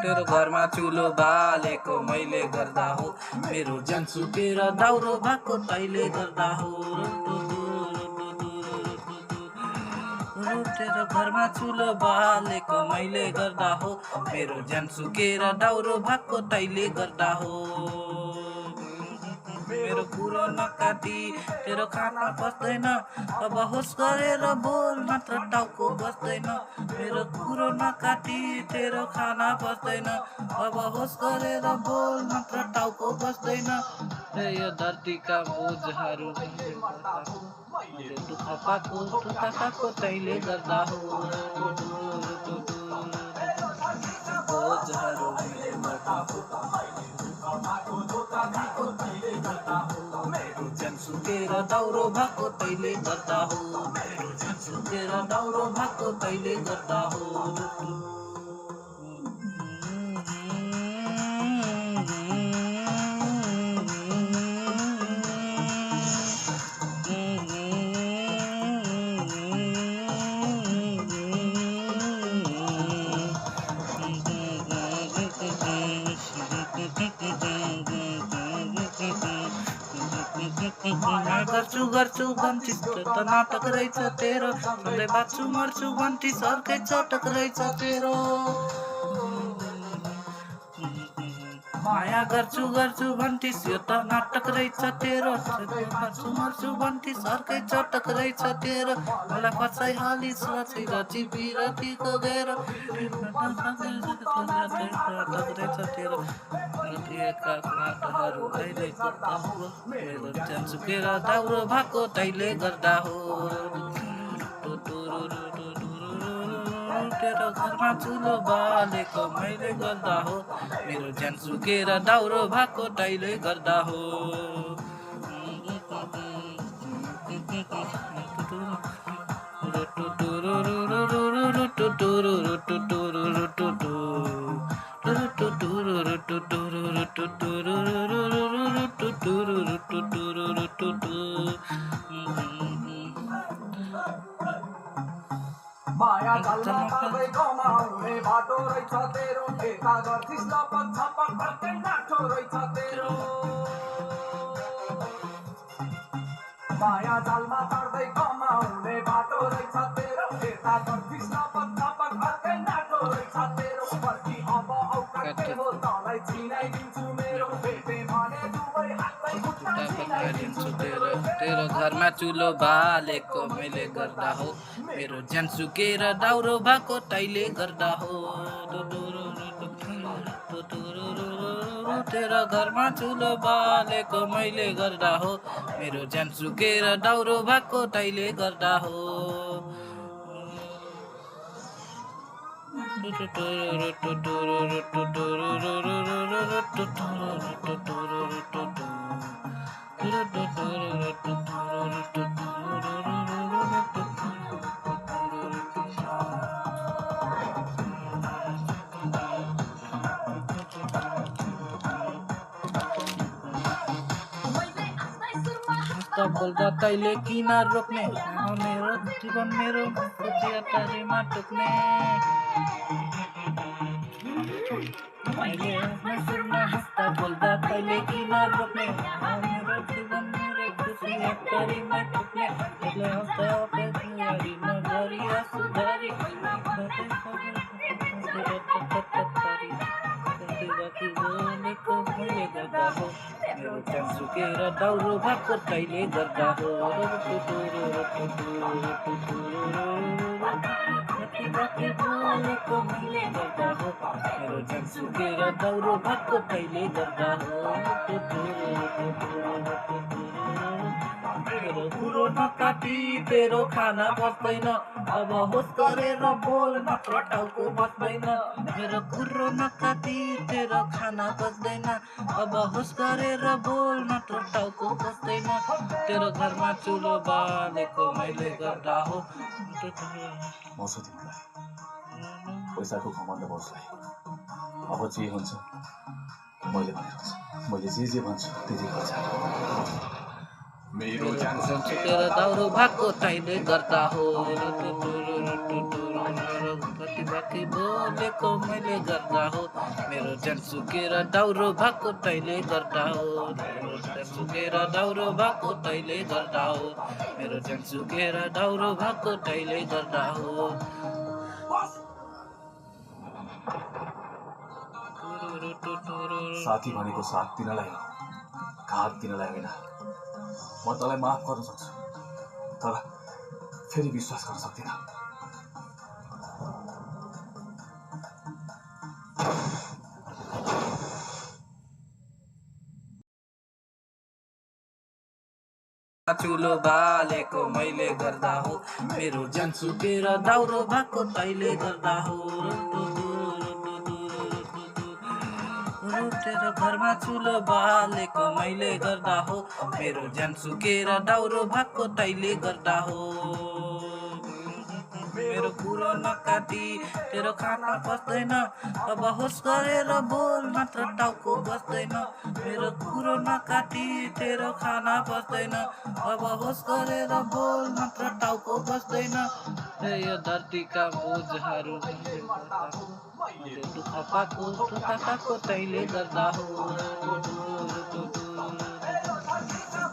तेरो घरमा चुलो बालेको मैले गर्दा हो, मेरो ज्यान सुकेर दाउरो भएको तैले गर्दा हो। तेरो घरमा चुलो बालेको मैले गर्दा हो, मेरो ज्यान सुकेर दाउरो भएको तैले गर्दा हो। मेरो कुरो नकाटी तेरो कानमा बस्दैन, अब होस गरेर बोल मात्र टाउको बस्दैन। मेरो कुरो नकाटी तेरो खाना बस्दैन, अब होस गरेर बोल मात्र टाउको बस्दैन। यो धरतीका बोझहरू मैले दुःख पाएको तैले गर्दा हो। बोझहरू मेरो ज्यान सुकेर दाउरो भएको तैले गर्दा हो, मेरो ज्यान सुकेर दाउरो भएको तैले गर्दा हो। गर्छु भन्थिस त नाटक रहेछ तेरो, सधैँ बाँच्छु मर्छु भन्थिस अर्कै चटक रहेछ तेरो। माया गर्छु भन्थिस यो त नाटक रहेछ तेरो, सधैँ बाँच्छु मर्छु भन्थिस अर्कै चटक रहेछ तेरो। मलाई फसाइहालिस रची रची बिरतीको घेरो, नाटक रहेछ तेरो। बाटोहरू आइरहेको मेरो ज्यान सुकेर दाउरो भएको तैले गर्दा हो। तेरो घरमा चुलो बालेको मैले गर्दा हो, मेरो ज्यान सुकेर दाउरो भएको तैले गर्दा हो। माया जालमा पर्दै कमाउने बाटो रहेछ तेरो, यता गर्थिस् लपक छपक अर्कै नाठो रहेछ तेरो। माया जालमा पर्दै कमाउने बाटो रहेछ तेरो, यता गर्थिस् लपक छपक अर्कै नाठो रहेछ तेरो। फर्की अब औकात के हो तँलाई चिनाइदिन्छु मेरो, भेटे भने दुवै हातै खुट्टा चिनाइदिन्छु तेरो। तेरो घरमा चुलो बालेको मैले गर्दा हो, मेरो ज्यान सुकेर दाउरो भएको तैले गर्दा हो। तेरो घरमा चुलो बालेको मैले गर्दा हो, मेरो ज्यान सुकेर दाउरो भएको तैले गर्दा हो। बोल्दा तैले किन रोक्ने, मेरो जीवन मेरो चियाटारीमा टोक्ने। मैले आफ्नो सुरमा हाँस्दा बोल्दा तैले किन रोक्ने, मेरो जीवन मेरो चियाटारीमा टोक्ने। यसले हाँस्दा पेरियारी नगरी आँसुधरी, मैले गर्दा हो, मेरो ज्यान सुकेर दाउरो भएको तैले गर्दा हो। बोलेको मैले गर्दा हो, मेरो ज्यान सुकेर दाउरो भएको तैले गर्दा हो। मेरो कुरो नकाटी तेरो खाना बस्दैन अब होस गरेर बोल नत्र टाउको बस्दैन मेरो कुरो नकाटी तेरो खाना बस्दैन अब होस गरेर बोल नत्र टाउको बस्दैन तेरो घरमा चुलो बालेको मैले गर्दा हो मर्छु तिमीलाई पैसाको घमण्ड बस्लाई अब जे हुन्छ मैले भनिरहन्छु मैले जे भन्छु त्यही गर्छ मेरो तेरो दाउरो भएको तैँले गर्दा हो कति बाँकी बोलेको मैले गर्दा हो मेरो ज्यान सुकेर दाउरो भएको तैँले गर्दा हो मेरो ज्यान सुकेर दाउरो भएको तैँले गर्दा हो मेरो ज्यान सुकेर दाउरो भएको तैँले गर्दा हो साथी भनेको साथ दिनलाई हो घात दिनलाई होइन म तँलाई माफ गर्न सक्छु तर फेरि विश्वास गर्न सक्दिनँ चुलो बालेको मैले गर्दा हो मेरो ज्यान सुकेर दाउरो भएको तैँले गर्दा हो तेरो घरमा चुलो बालेको मैले गर्दा हो मेरो ज्यान सुकेर दाउरो भएको तैँले गर्दा हो मेरो कुरो नकाटी तेरो खाना बस्दैन अब होस गरेर बोल मात्र टाउको बस्दैन मेरो कुरो नकाटी तेरो खाना बस्दैन अब होस गरेर बोल मात्र टाउको बस्दैन यो धरतीका बोझहरू दुःख पाएको तैँले गर्दा हो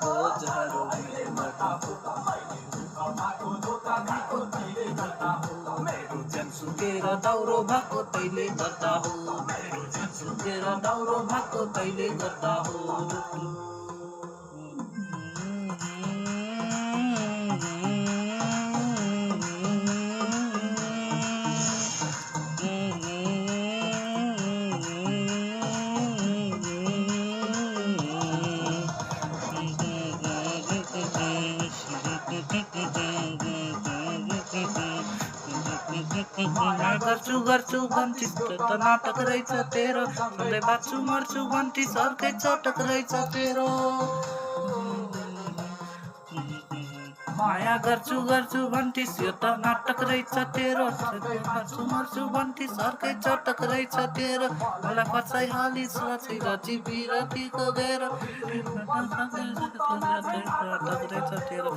बोझहरू मेरो ज्यान सुकेर दाउरो भएको तैँले गर्दा हो मेरो ज्यान सुकेर दाउरो भएको तैँले गर्दा हो गर्छु भन्थिस् त नाटक रहेछ तेरो सधैँ बाँच्छु मर्छु भन्थिस् अर्कै चटक रहेछ तेरो माया गर्छु भन्थिस् यो त नाटक रहेछ तेरो सधैँ बाँच्छु मर्छु भन्थिस् अर्कै चटक रहेछ तेरो मलाई फसाइहालिस् रची बिरतीको घेर नाटक रहेछ तेरो